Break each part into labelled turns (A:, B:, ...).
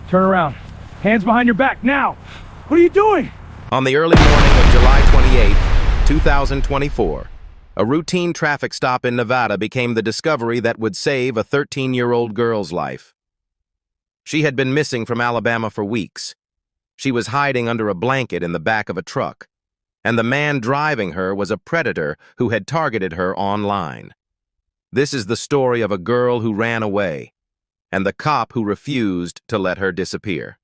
A: Turn around. Hands behind your back, now! What are you doing?
B: On the early morning of July 28, 2024, a routine traffic stop in Nevada became the discovery that would save a 13-year-old girl's life. She had been missing from Alabama for weeks. She was hiding under a blanket in the back of a truck, and the man driving her was a predator who had targeted her online. This is the story of a girl who ran away, and the cop who refused to let her disappear.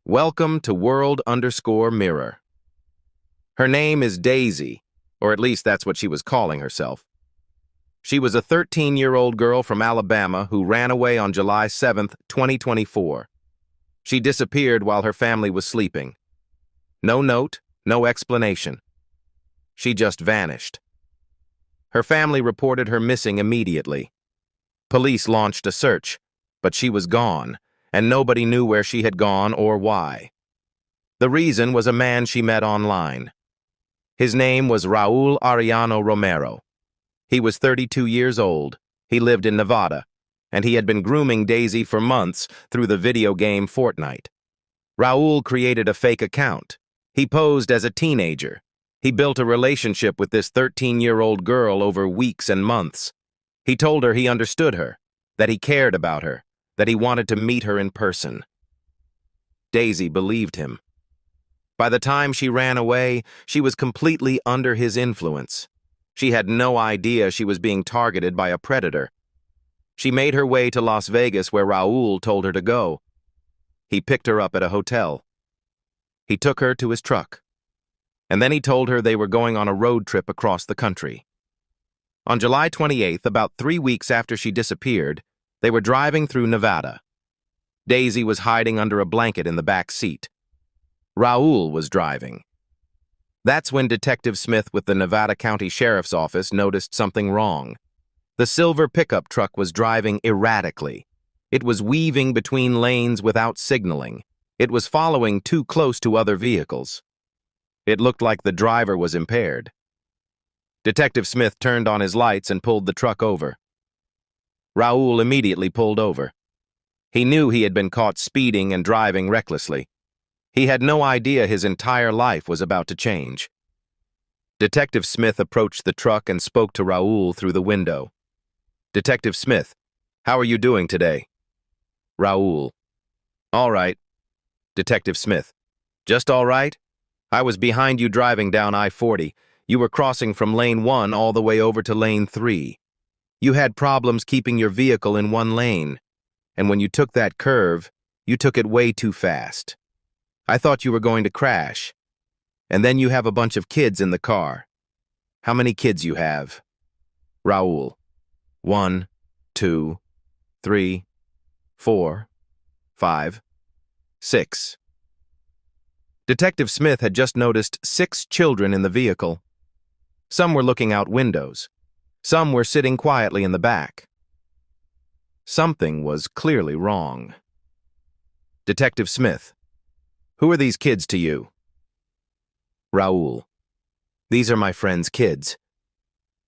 B: Welcome to World_Mirror. Her name is Daisy, or at least that's what she was calling herself. She was a 13-year-old girl from Alabama who ran away on July 7, 2024. She disappeared while her family was sleeping. No note, no explanation. She just vanished. Her family reported her missing immediately. Police launched a search, but she was gone, and nobody knew where she had gone or why. The reason was a man she met online. His name was Raul Ariano Romero. He was 32 years old, he lived in Nevada, and he had been grooming Daisy for months through the video game Fortnite. Raul created a fake account. He posed as a teenager. He built a relationship with this 13-year-old girl over weeks and months. He told her he understood her, that he cared about her, that he wanted to meet her in person. Daisy believed him. By the time she ran away, she was completely under his influence. She had no idea she was being targeted by a predator. She made her way to Las Vegas where Raul told her to go. He picked her up at a hotel. He took her to his truck. And then he told her they were going on a road trip across the country. On July 28th, about 3 weeks after she disappeared, they were driving through Nevada. Daisy was hiding under a blanket in the back seat. Raul was driving. That's when Detective Smith with the Nevada County Sheriff's Office noticed something wrong. The silver pickup truck was driving erratically. It was weaving between lanes without signaling. It was following too close to other vehicles. It looked like the driver was impaired. Detective Smith turned on his lights and pulled the truck over. Raul immediately pulled over. He knew he had been caught speeding and driving recklessly. He had no idea his entire life was about to change. Detective Smith approached the truck and spoke to Raul through the window. "Detective Smith, how are you doing today?" Raul: "All right." Detective Smith: "Just all right? I was behind you driving down I-40. You were crossing from lane 1 all the way over to lane 3. You had problems keeping your vehicle in one lane, and when you took that curve, you took it way too fast. I thought you were going to crash. And then you have a bunch of kids in the car. How many kids you have?" Raul: 1, 2, 3, 4, 5, 6. Detective Smith had just noticed 6 children in the vehicle. Some were looking out windows. Some were sitting quietly in the back. Something was clearly wrong. Detective Smith: "Who are these kids to you?" Raul: "These are my friend's kids."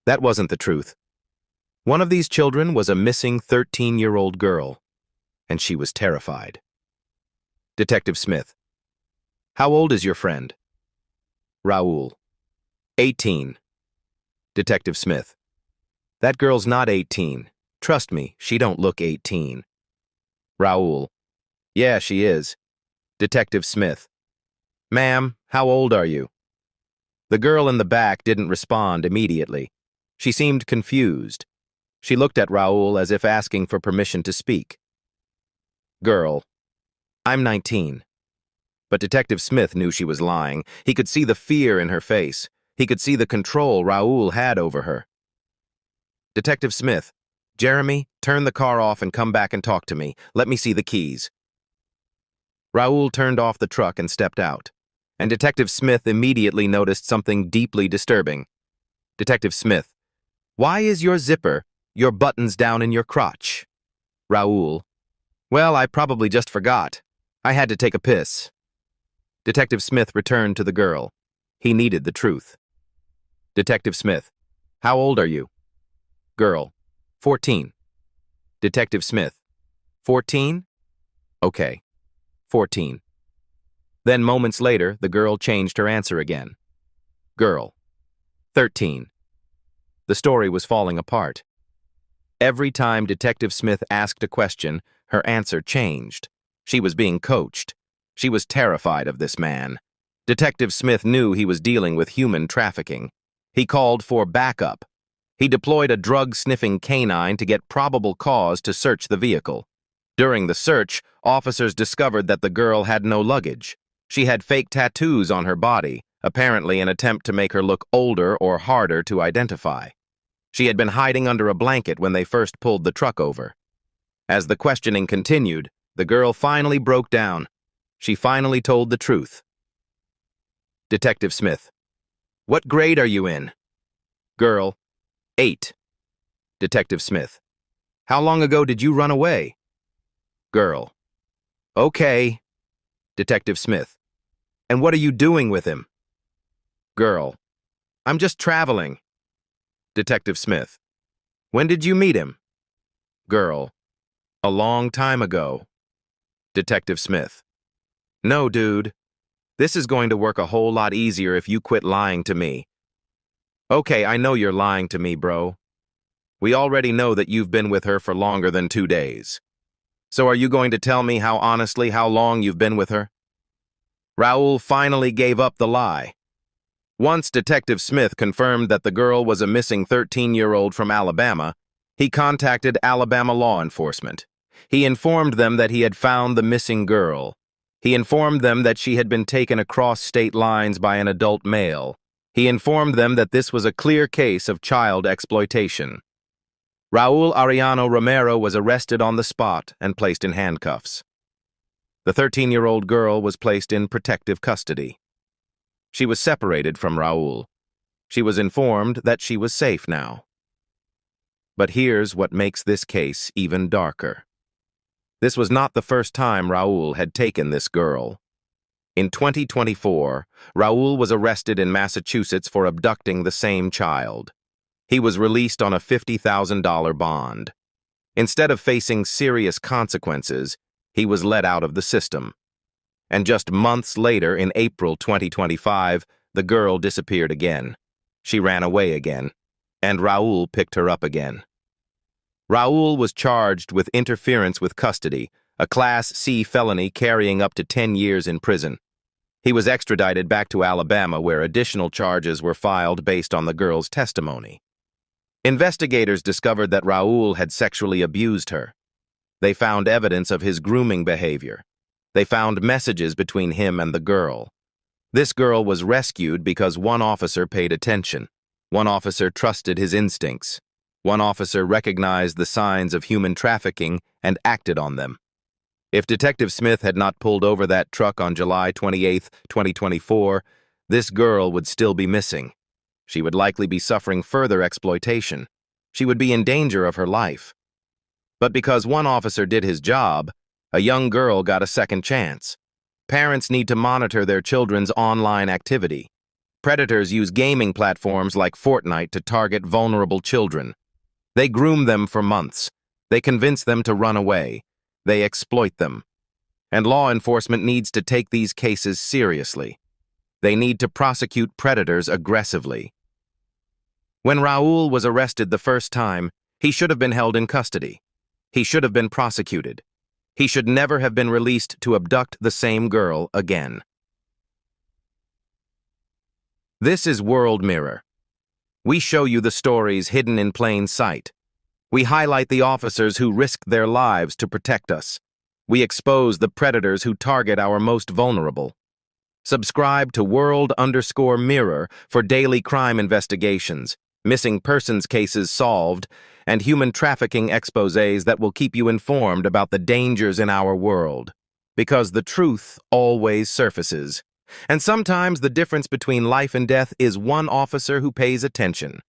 B: That wasn't the truth. One of these children was a missing 13-year-old girl, and she was terrified. Detective Smith: "How old is your friend?" Raul: 18. Detective Smith: "That girl's not 18. Trust me, she don't look 18. Raul: "Yeah, she is." Detective Smith: "Ma'am, how old are you?" The girl in the back didn't respond immediately. She seemed confused. She looked at Raul as if asking for permission to speak. Girl: "I'm 19. But Detective Smith knew she was lying. He could see the fear in her face. He could see the control Raul had over her. Detective Smith: "Jeremy, turn the car off and come back and talk to me. Let me see the keys." Raul turned off the truck and stepped out, and Detective Smith immediately noticed something deeply disturbing. Detective Smith: "Why is your buttons down in your crotch?" Raul: "Well, I probably just forgot. I had to take a piss." Detective Smith returned to the girl. He needed the truth. Detective Smith: "How old are you?" Girl: 14. Detective Smith: 14? Okay. 14. Then moments later, the girl changed her answer again. Girl. 13. The story was falling apart. Every time Detective Smith asked a question, her answer changed. She was being coached. She was terrified of this man. Detective Smith knew he was dealing with human trafficking. He called for backup. He deployed a drug-sniffing canine to get probable cause to search the vehicle. During the search, officers discovered that the girl had no luggage. She had fake tattoos on her body, apparently an attempt to make her look older or harder to identify. She had been hiding under a blanket when they first pulled the truck over. As the questioning continued, the girl finally broke down. She finally told the truth. Detective Smith. What grade are you in? Girl. 8. Detective Smith. How long ago did you run away? Girl. Okay. Detective Smith. And what are you doing with him? Girl. I'm just traveling. Detective Smith. When did you meet him? Girl. A long time ago. Detective Smith. No, dude. This is going to work a whole lot easier if you quit lying to me. Okay, I know you're lying to me, bro. We already know that you've been with her for longer than 2 days. So are you going to tell me honestly how long you've been with her? Raul finally gave up the lie. Once Detective Smith confirmed that the girl was a missing 13-year-old from Alabama, he contacted Alabama law enforcement. He informed them that he had found the missing girl. He informed them that she had been taken across state lines by an adult male. He informed them that this was a clear case of child exploitation. Raul Ariano Romero was arrested on the spot and placed in handcuffs. The 13-year-old girl was placed in protective custody. She was separated from Raul. She was informed that she was safe now. But here's what makes this case even darker. This was not the first time Raul had taken this girl. In 2024, Raul was arrested in Massachusetts for abducting the same child. He was released on a $50,000 bond. Instead of facing serious consequences, he was let out of the system. And just months later, in April 2025, the girl disappeared again. She ran away again, and Raul picked her up again. Raul was charged with interference with custody, a Class C felony carrying up to 10 years in prison. He was extradited back to Alabama, where additional charges were filed based on the girl's testimony. Investigators discovered that Raul had sexually abused her. They found evidence of his grooming behavior. They found messages between him and the girl. This girl was rescued because one officer paid attention. One officer trusted his instincts. One officer recognized the signs of human trafficking and acted on them. If Detective Smith had not pulled over that truck on July 28, 2024, this girl would still be missing. She would likely be suffering further exploitation. She would be in danger of her life. But because one officer did his job, a young girl got a second chance. Parents need to monitor their children's online activity. Predators use gaming platforms like Fortnite to target vulnerable children. They groom them for months. They convince them to run away. They exploit them. And law enforcement needs to take these cases seriously. They need to prosecute predators aggressively. When Raul was arrested the first time, he should have been held in custody. He should have been prosecuted. He should never have been released to abduct the same girl again. This is World Mirror. We show you the stories hidden in plain sight. We highlight the officers who risked their lives to protect us. We expose the predators who target our most vulnerable. Subscribe to World_Mirror for daily crime investigations, missing persons cases solved, and human trafficking exposés that will keep you informed about the dangers in our world. Because the truth always surfaces. And sometimes the difference between life and death is one officer who pays attention.